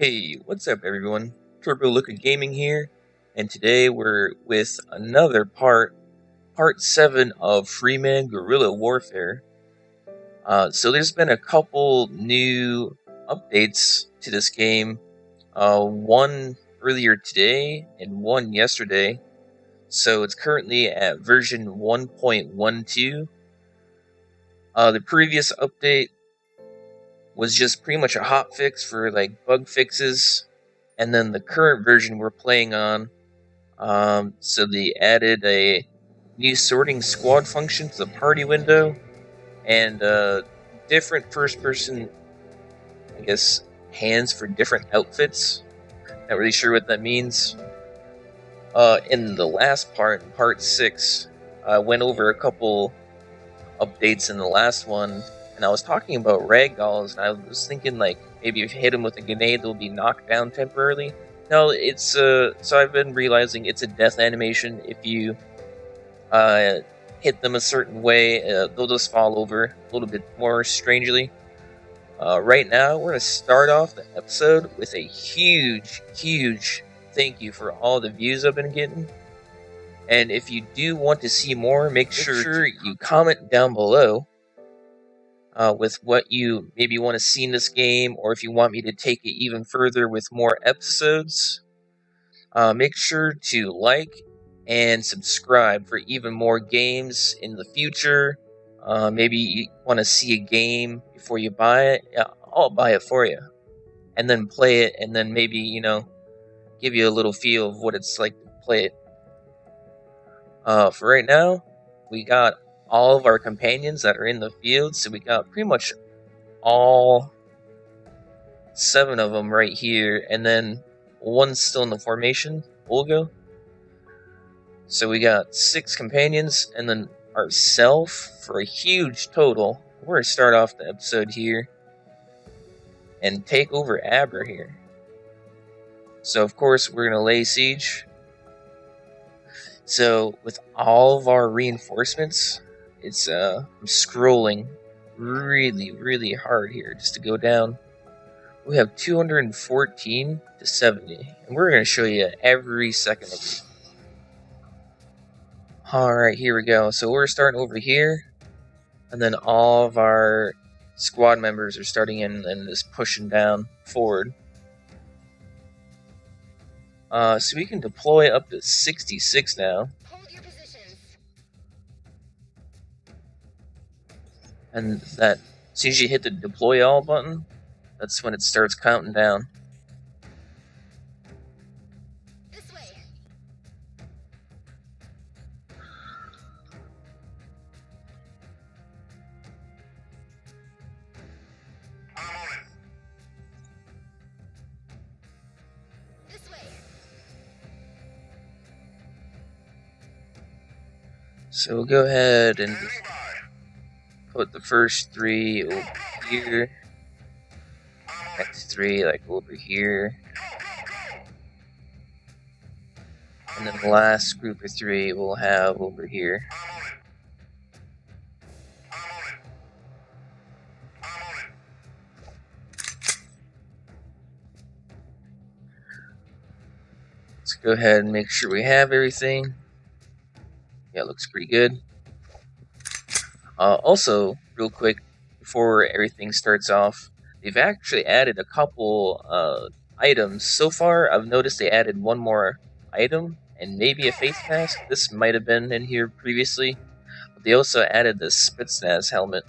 Hey, what's up everyone? Turbo Luca Gaming here, and today we're with another part 7 of Freeman Guerrilla Warfare. So there's been a couple new updates to this game, one earlier today and one yesterday. So it's currently at version 1.12. The previous update was just pretty much a hotfix for like bug fixes, and then the current version we're playing on, so they added a new sorting squad function to the party window, and different first-person, I guess, hands for different outfits. Not really sure what that means. In the last part, part 6, I went over a couple updates in the last one, and I was talking about ragdolls, and I was thinking like maybe if you hit them with a grenade, they'll be knocked down temporarily. No, it's so I've been realizing it's a death animation. If you hit them a certain way, they'll just fall over a little bit more strangely. Right now, we're gonna start off the episode with a huge thank you for all the views I've been getting. And if you do want to see more, make sure you comment down below with what you maybe want to see in this game, or if you want me to take it even further with more episodes. Make sure to like and subscribe for even more games in the future. Maybe you want to see a game before you buy it. Yeah, I'll buy it for you. And then play it, and then maybe, give you a little feel of what it's like to play it. For right now, we got all of our companions that are in the field, so we got pretty much all 7 of them right here, and then one's still in the formation, Olga. So we got 6 companions, and then ourself for a huge total. We're going to start off the episode here and take over Aber here. So of course we're going to lay siege. So with all of our reinforcements, it's I'm scrolling really hard here just to go down. We have 214 to 70, and we're going to show you every second of it. Alright, here we go. So we're starting over here, and then all of our squad members are starting in and just pushing down forward. So we can deploy up to 66 now. Hold your positions. And that, as soon as you hit the deploy all button, that's when it starts counting down. This way. This way. So we'll go ahead and put the first 3 over here. Next 3 like over here. And then the last group of 3 we'll have over here. Let's go ahead and make sure we have everything. Yeah, it looks pretty good. Also, real quick, before everything starts off, they've actually added a couple items. So far, I've noticed they added one more item, and maybe a face mask. This might have been in here previously. But they also added the Spetsnaz helmet,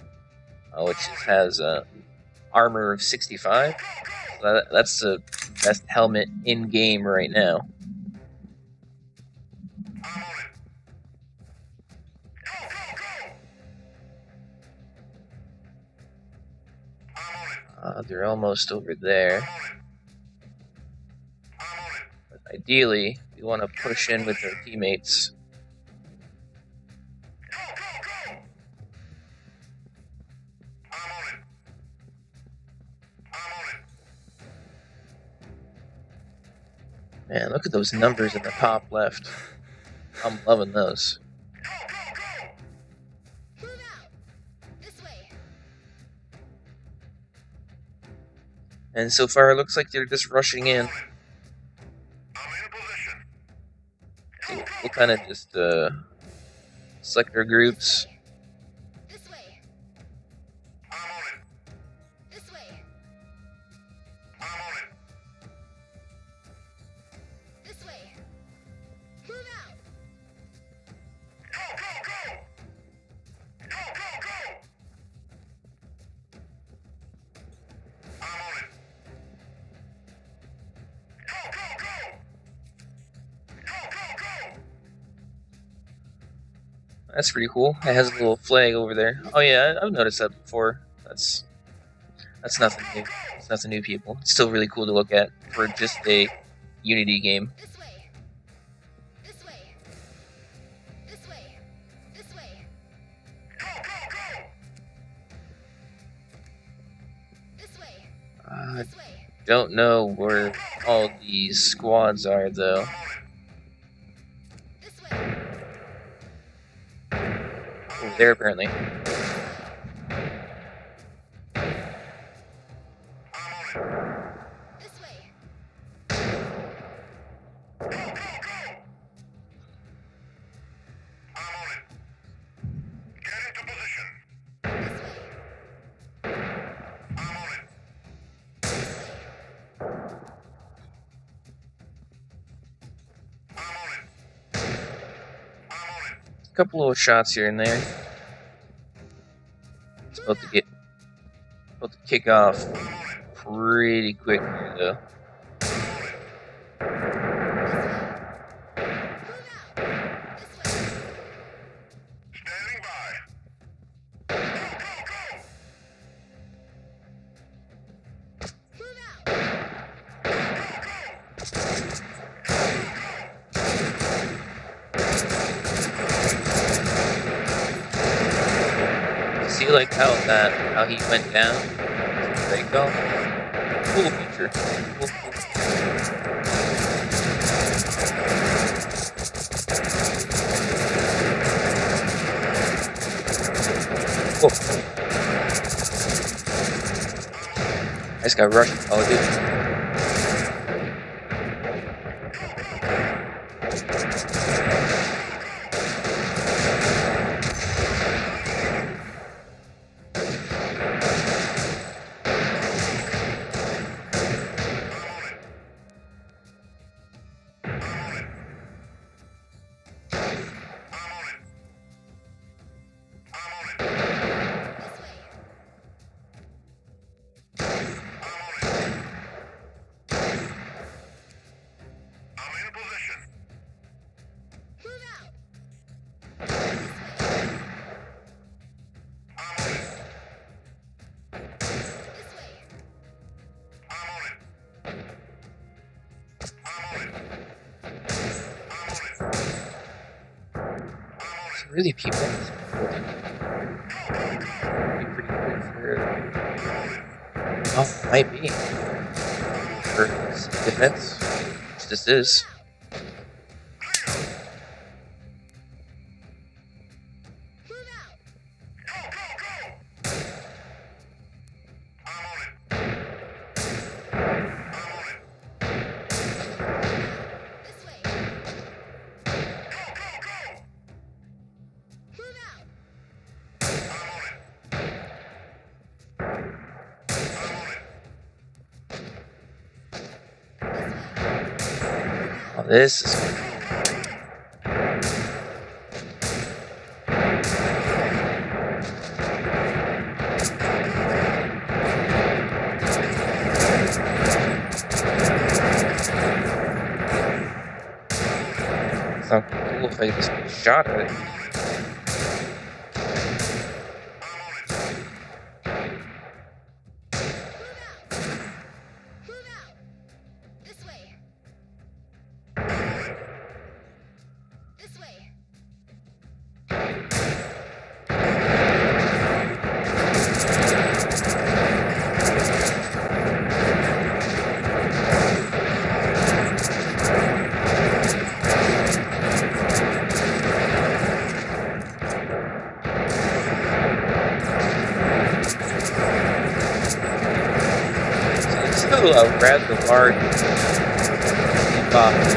which has armor of 65. So that's the best helmet in-game right now. They're almost over there. But ideally, we want to push in with our teammates. Man, look at those numbers in the top left. I'm loving those. Move out. This way. And so far, it looks like they're just rushing in. So we'll kind of just select our groups. This way. This way. This way. Move out. That's pretty cool. It has a little flag over there. Oh yeah, I've noticed that before. That's nothing new. It's nothing new, people. It's still really cool to look at for just a Unity game. This way. This way. This way. This way. This way. I This way. don't know where all these squads are, though. This way. Over there, apparently. This way. A couple little shots here and there. It's about to kick off pretty quick here, though. See, like how he went down? There you go. Cool feature. Cool. Whoa. I just got rushed. Oh, dude. Really, people. Be pretty good for. Oh, might be for defense. Which this is. Oh, this is. Sounds cool if I just get shot at it. a rather large box.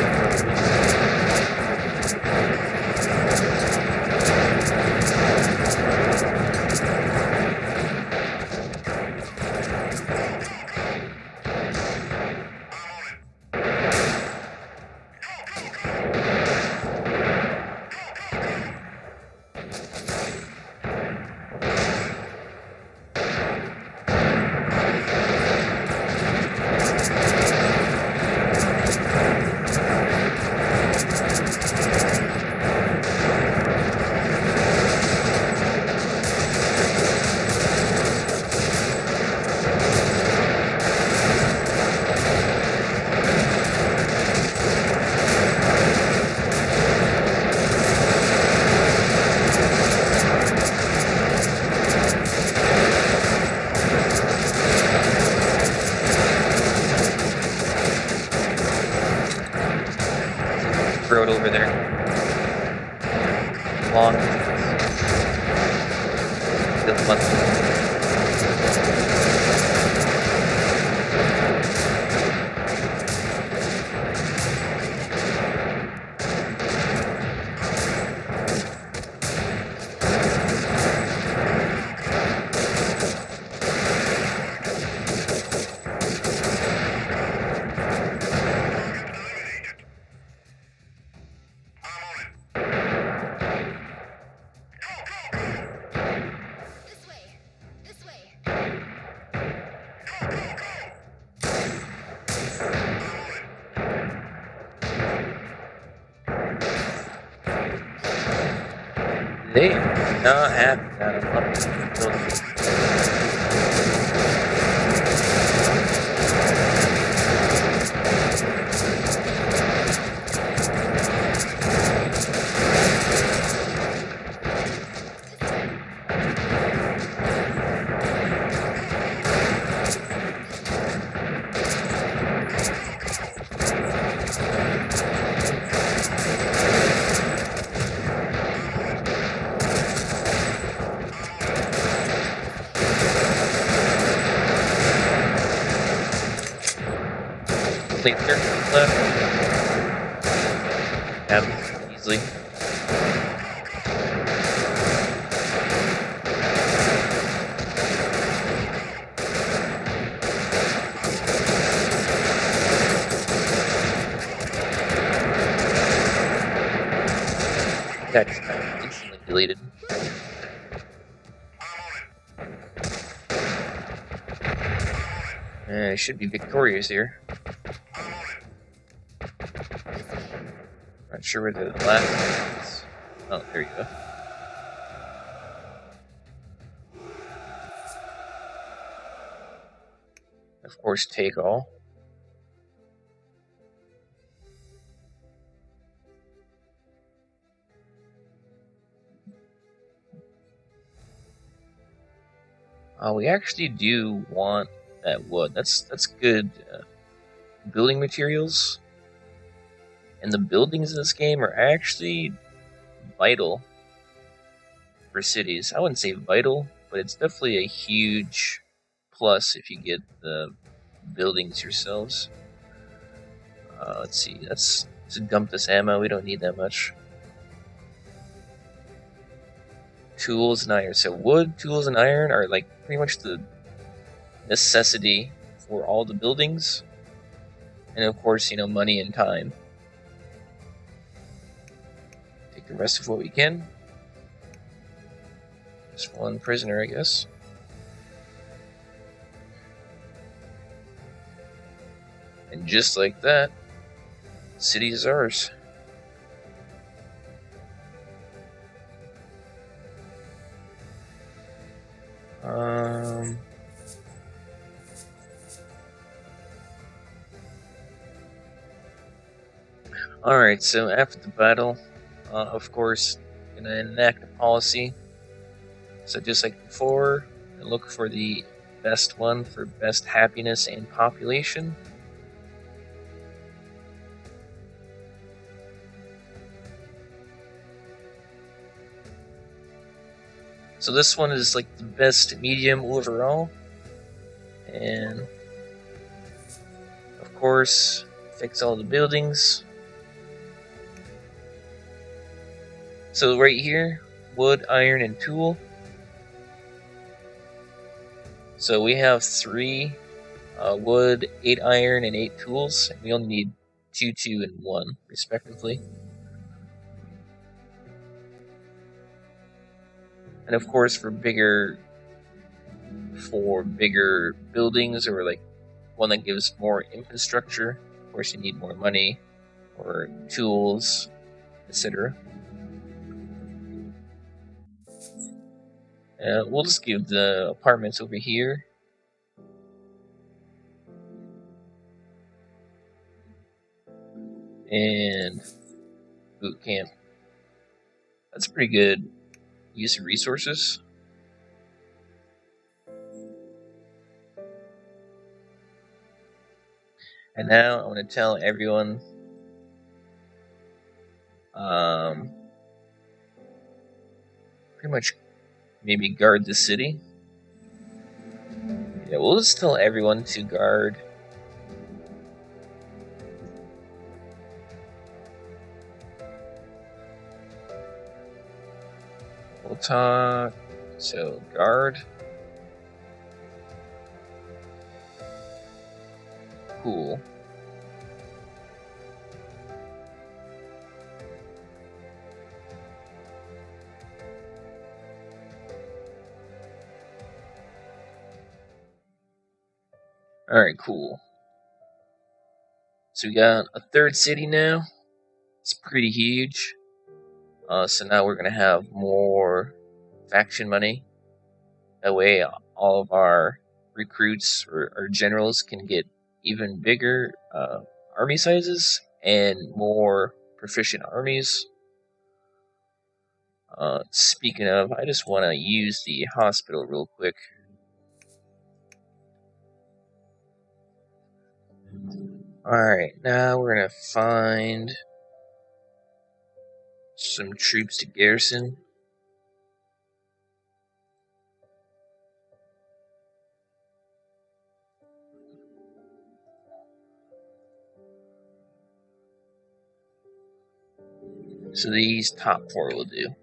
Road over there. Long. Feels musty. They do not have that much. Plate there left. Yeah, easily. That just kind of instantly deleted. I should be victorious here. Not sure where the last one is. Oh, there you go. Of course, take all. We actually do want that wood. That's good building materials. And the buildings in this game are actually vital for cities. I wouldn't say vital, but it's definitely a huge plus if you get the buildings yourselves. Let's see, let's dump this ammo. We don't need that much. Tools and iron. So wood, tools, and iron are like pretty much the necessity for all the buildings. And of course, money and time. Take the rest of what we can. Just one prisoner, I guess. And just like that, the city is ours. Alright, so after the battle, of course, gonna enact a policy. So just like before, look for the best one for best happiness and population. So this one is like the best medium overall. And course, fix all the buildings. So right here, wood, iron, and tool. So we have 3 wood, 8 iron, and 8 tools. And we only need 2, 2, and 1, respectively. And of course, for bigger buildings, or like one that gives more infrastructure, of course you need more money or tools, etc. We'll just give the apartments over here. And boot camp. That's pretty good use of resources. And now I want to tell everyone pretty much maybe guard the city. Yeah, we'll just tell everyone to guard. We'll talk. So, guard. Cool. Alright, cool. So we got a 3rd city now. It's pretty huge. So now we're going to have more faction money. That way all of our recruits or our generals can get even bigger army sizes and more proficient armies. Speaking of, I just want to use the hospital real quick. Alright, now we're going to find some troops to garrison. So these top 4 will do.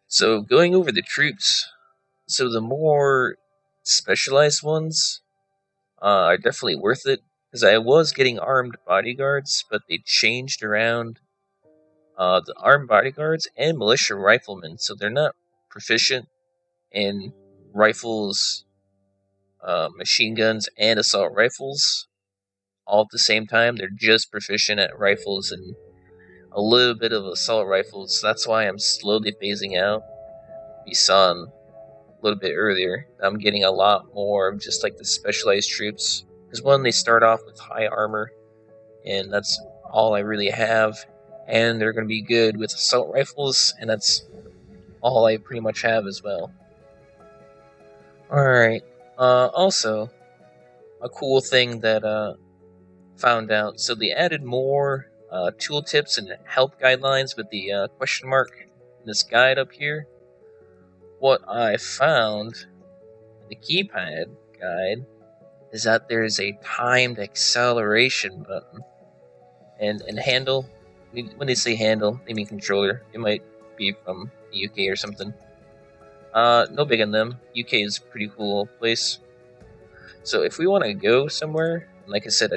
So going over the troops, so the more specialized ones are definitely worth it, because I was getting armed bodyguards, but they changed around the armed bodyguards and militia riflemen, so they're not proficient in rifles, machine guns, and assault rifles all at the same time. They're just proficient at rifles and a little bit of assault rifles. So that's why I'm slowly phasing out. We saw a little bit earlier, I'm getting a lot more of just like the specialized troops. Because one, they start off with high armor, and that's all I really have. And they're going to be good with assault rifles, and that's all I pretty much have as well. Alright, also, a cool thing that found out, so they added more tooltips and help guidelines with the question mark in this guide up here. What I found in the keypad guide is that there's a timed acceleration button and handle. When they say handle, they mean controller. It might be from the UK or something. No big on them. UK is a pretty cool place. So if we want to go somewhere, like I said,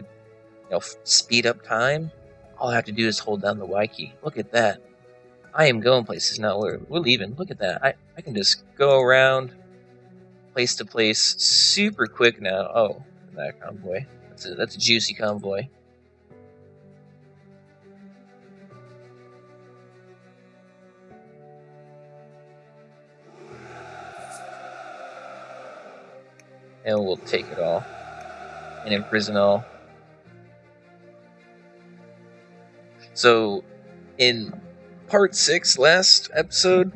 speed up time, all I have to do is hold down the Y key. Look at that. I am going places now. We're leaving. Look at that. I can just go around place to place super quick now. Oh, that convoy. That's a juicy convoy. And we'll take it all and imprison all. So, in part 6, last episode,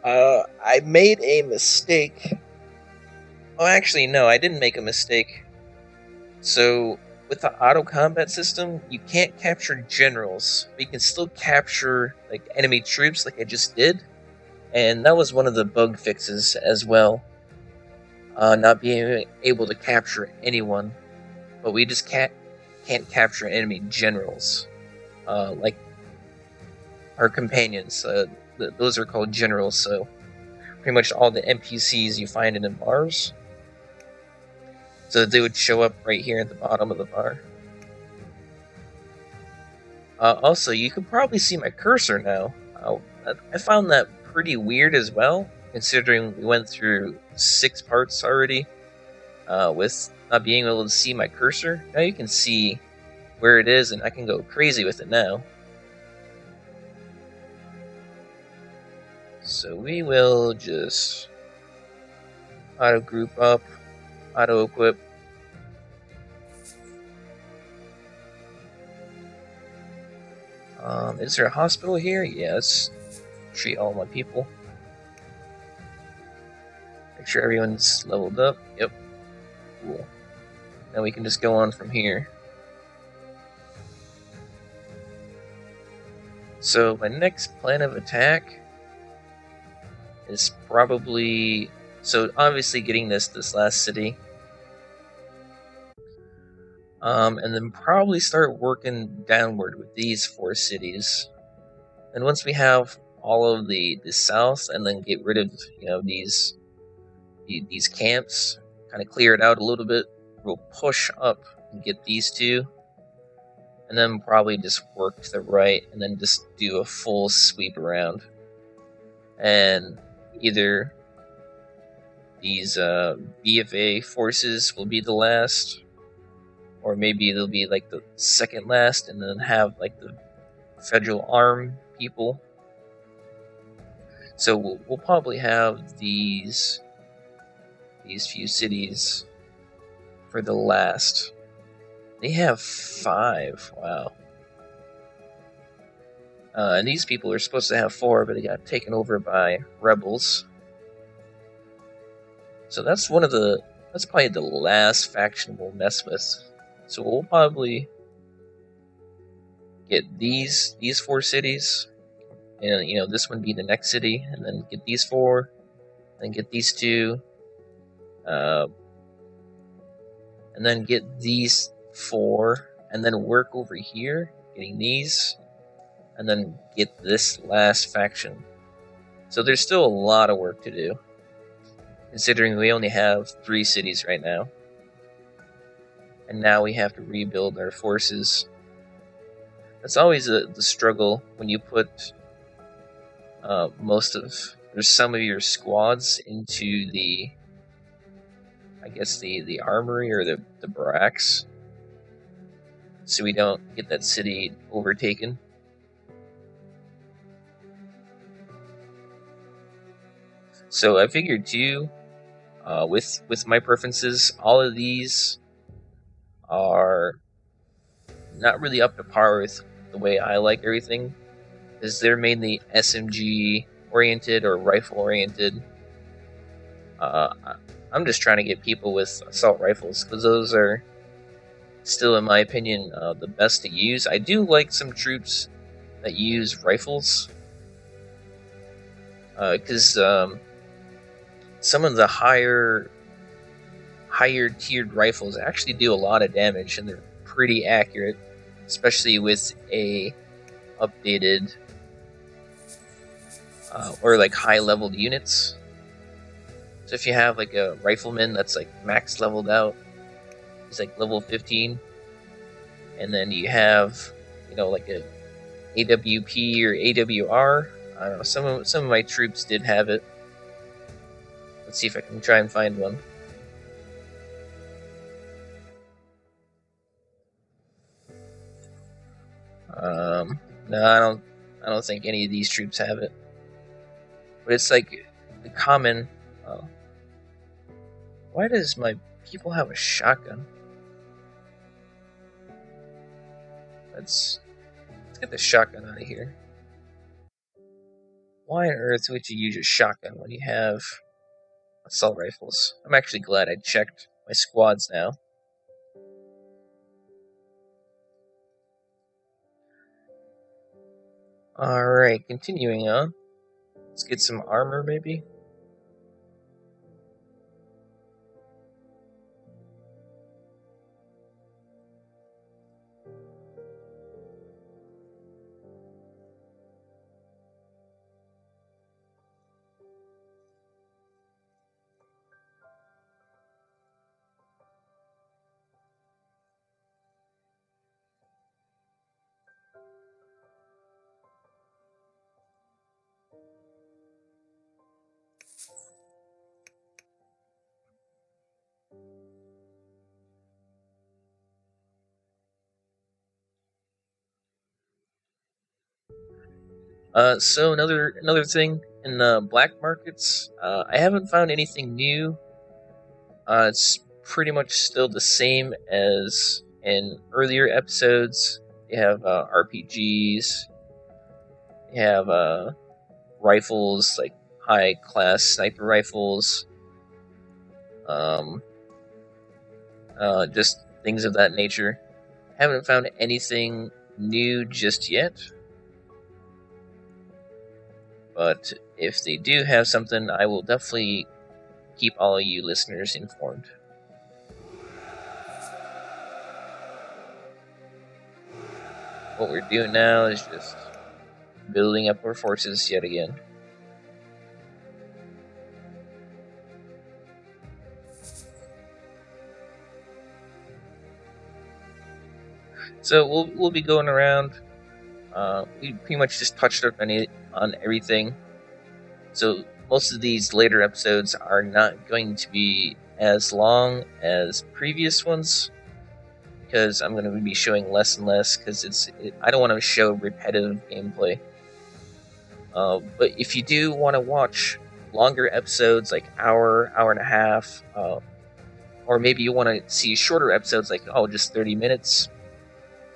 I made a mistake. Oh, actually, no, I didn't make a mistake. So, with the auto combat system, you can't capture generals, but you can still capture like enemy troops, like I just did, and that was one of the bug fixes as well. Not being able to capture anyone, but we just can't capture enemy generals, like our companions. Those are called generals. So pretty much all the NPCs you find in bars. So they would show up right here at the bottom of the bar. Also, you can probably see my cursor now. I found that pretty weird as well, considering we went through 6 parts already with not being able to see my cursor. Now you can see where it is, and I can go crazy with it now. So we will just auto group up, auto equip. Is there a hospital here? Yes. Treat all my people. Make sure everyone's leveled up. Yep. Cool. Now we can just go on from here. So my next plan of attack is probably... So obviously getting this last city. And then probably start working downward with these 4 cities. And once we have all of the south, and then get rid of these camps, kind of clear it out a little bit, we'll push up and get these 2, and then probably just work to the right, and then just do a full sweep around. And either these BFA forces will be the last, or maybe they'll be like the second last, and then have like the federal arm people. So we'll probably have these few cities for the last. They have 5. Wow. And these people are supposed to have 4, but they got taken over by rebels. So that's probably the last faction we'll mess with. So we'll probably get these 4 cities, and this one be the next city, and then get these 4, then get these 2, and then get these 4, and then work over here, getting these, and then get this last faction. So there's still a lot of work to do, considering we only have 3 cities right now. And now we have to rebuild our forces. That's always the struggle when you put some of your squads into the armory or the barracks, so we don't get that city overtaken. So I figured too, with my preferences, all of these are not really up to par with the way I like everything, because they're mainly SMG oriented or rifle oriented. I'm just trying to get people with assault rifles, because those are still, in my opinion, the best to use. I do like some troops that use rifles, because some of the higher tiered rifles actually do a lot of damage, and they're pretty accurate, especially with a updated or like high leveled units. So if you have like a rifleman that's like max leveled out, he's like level 15, and then you have like a AWP or AWR. I don't know, some of my troops did have it. Let's see if I can try and find one. No, I don't think any of these troops have it. But it's like the common. Why does my people have a shotgun? Let's get the shotgun out of here. Why on earth would you use a shotgun when you have assault rifles? I'm actually glad I checked my squads now. Alright, continuing on. Let's get some armor, maybe? So another thing in the black markets, I haven't found anything new. It's pretty much still the same as in earlier episodes. You have RPGs, you have rifles like high class sniper rifles, um, just things of that nature. Haven't found anything new just yet, but if they do have something, I will definitely keep all of you listeners informed. What we're doing now is just building up our forces yet again. So we'll be going around. We pretty much just touched up on everything. So most of these later episodes are not going to be as long as previous ones because I'm going to be showing less and less because I don't want to show repetitive gameplay. But if you do want to watch longer episodes, like hour and a half, or maybe you want to see shorter episodes, like just 30 minutes,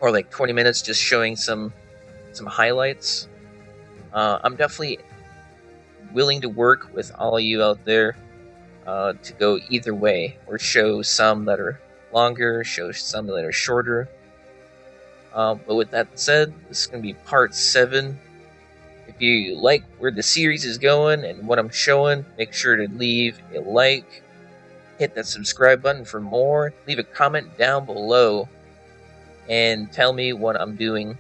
or like 20 minutes, just showing some highlights. I'm definitely willing to work with all of you out there to go either way, or show some that are longer, show some that are shorter. But with that said, this is going to be part 7. If you like where the series is going and what I'm showing, make sure to leave a like, hit that subscribe button for more, leave a comment down below, and tell me what I'm doing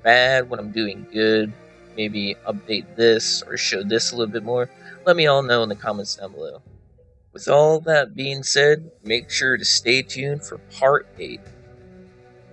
bad, what I'm doing good, maybe update this or show this a little bit more. Let me all know in the comments down below. With all that being said, make sure to stay tuned for part 8.